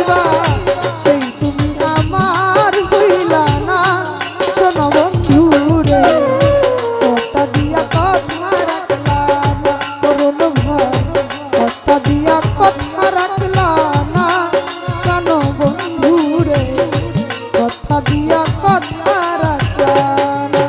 দিবা সেই তুমি আমার হইলা না শোনো বন্ধু রে কথা দিয়া কথা রাখলা না করুণ ভাই কথা দিয়া কথা রাখলা না কেন বন্ধু রে কথা দিয়া কথা রাখলা না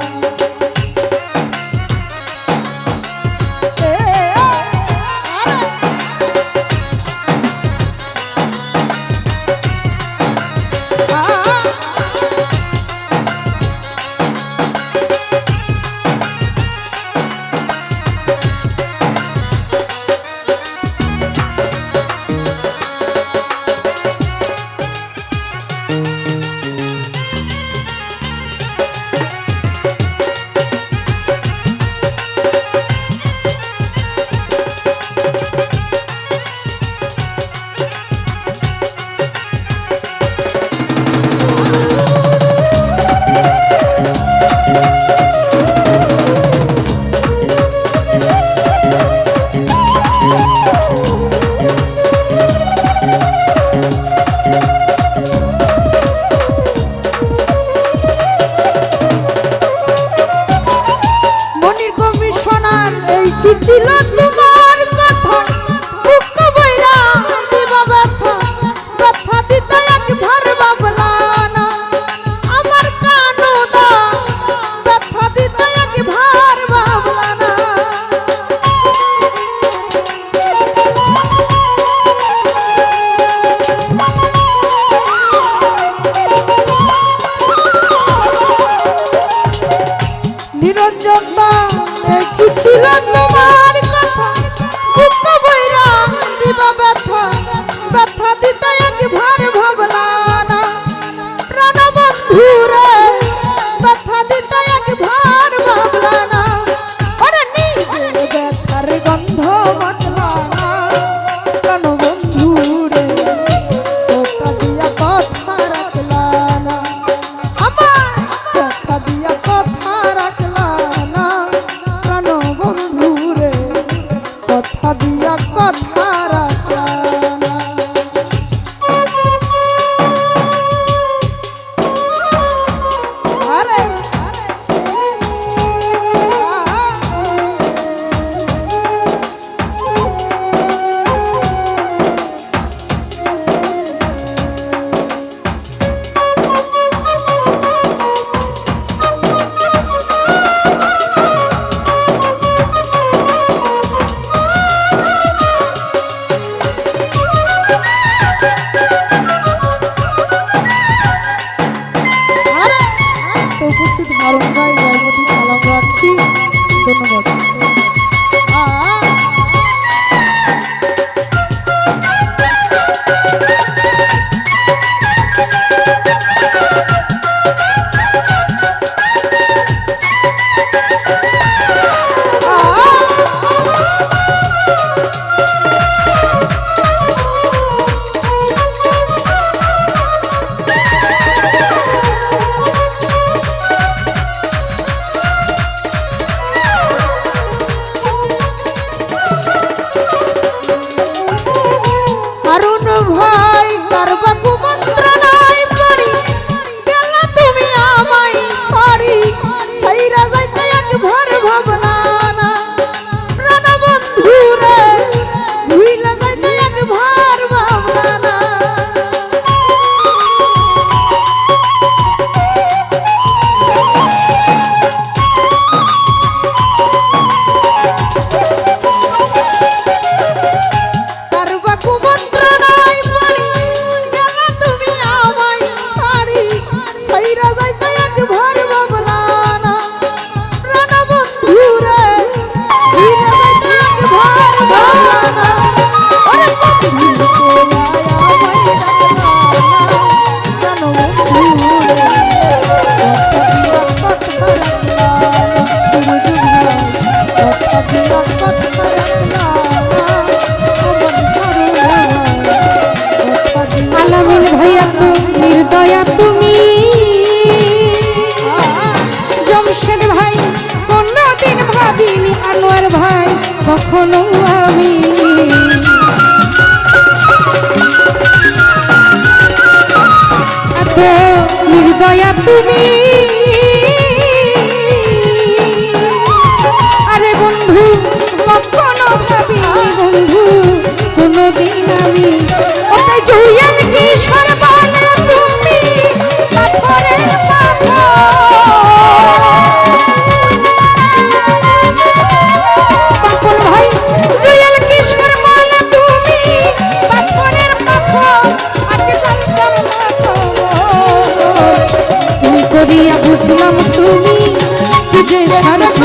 ছিল তোমার কথা বুক বইরা দিবা ব্যথা ব্যথা দিতে একবার ভাবলা না আমার কানু দা ব্যথা দিতে একবার ভাবলা না নিরঞ্জন দা কি ছিল তোমার কথা বুক বইরা দিবা ব্যথা ব্যথা দিতে একবার ভাবলা না প্রাণ বন্ধু রে ব্যথা দিতে একবার ভাবলা না ওরে নিজে ব্যথার গন্ধ মাখলা না প্রাণ বন্ধু রে কথা দিয়া কথা রাখলা না আমার কথা দিয়া কথা রাখলা না প্রাণ বন্ধু রে কথা দিয়া কথা রাখলা না আরে উপস্থিত হারুন ভাই জয়মতী সালাম রাখছি ধন্যবাদ ভাই কারবা কুমন্ত্রণাই পড়ি গেলা তুমি আমায় সারি সাইরা যাইতে একবার ভাবলা না প্রাণ বন্ধু রে ভুইলা যাইতে একবার ভাবলা না কারবা কুমন্ত্রণাই পড়ি গেলা তুমি আমায় সারি সাইরা যাইতে একবার ভাবলা না প্রাণ বন্ধু রে ভুইলা যাইতে একবার ভাবলা না ওরে বন্ধু তোরায় আমায় ডাকলা না প্রাণ বন্ধু রে কথা দিয়া কথা রাখলা না আলামিন ভাইয়া তো নির্দয়া তুমি জমশেদ ভাই কোনদিন ভাবিনি আনোয়ার ভাই কখনো আমি নির্দয়া তুমি আরে বন্ধু কখনো ভাবিনি বন্ধু কোনদিন আমি ওটা জুয়েল কিশোর বলে তুমি পাথরের পাথর পাপন ভাই জুয়েল কিশোর বলে তুমি পাথরের পাথর আগে জানতাম না তুমি করিয়া বুঝলাম তুমি কি যে স্বার্থ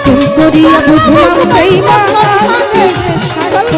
তুমি করিয়া বুঝলাম বেঈমান কি যে স্বার্থ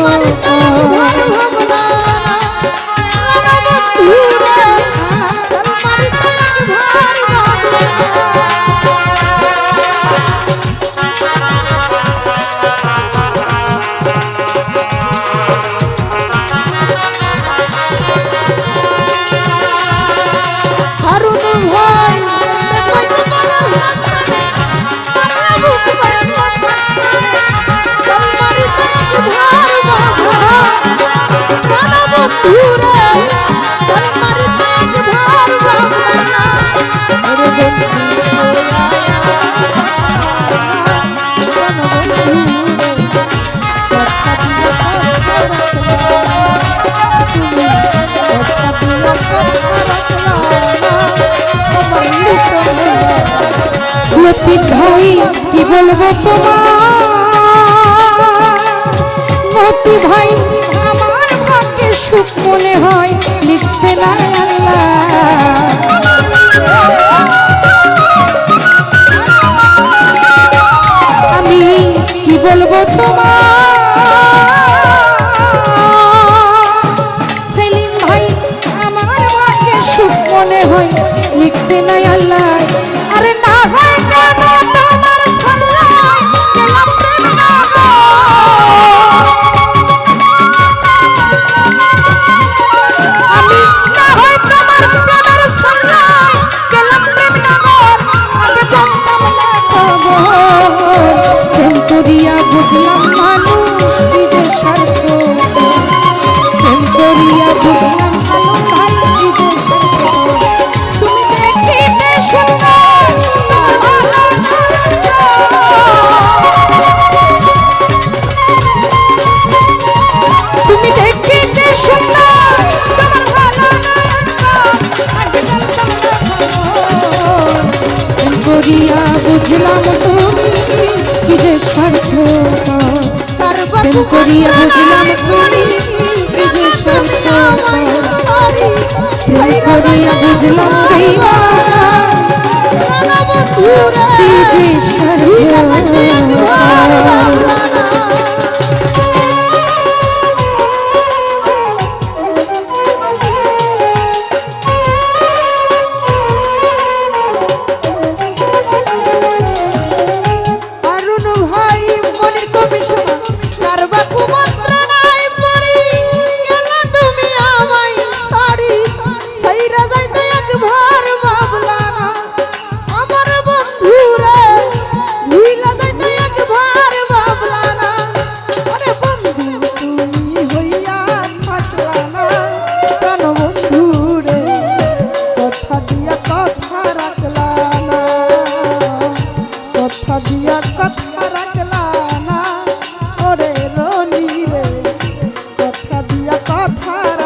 ভাই কি বলবো তোমার মতি ভাই আমার ভাগ্যে সুখ মনে হয় লিখছে না আমি কি বলবো তোমার সেলিম ভাই আমার ভাগ্যে সুখ মনে হয় লিখছে না আল্লাহ আরে না হয় কেন তোমার সাল্লাম গেলাম প্রেম আমি না হয় তোমার প্রেমের সাল্লাম গেলাম প্রেম নগর আগে জানতাম না প্রেম করিয়া বুঝলাম মানুষ কি যে স্বার্থ প্রেম করিয়া বুঝলাম আলম ভাই কি যে স্বার্থ তুমি দেখিতে সুন্দর তুমি দেখিতে সুন্দর তোমার ভালো করিয়া বুঝলাম তুমি কি যে স্বার্থ করিয়া বুঝলাম তুমি কি যে স্বার্থ করিয়া বুঝলাম কি যে স্বার্থ কথা দিয়া কথা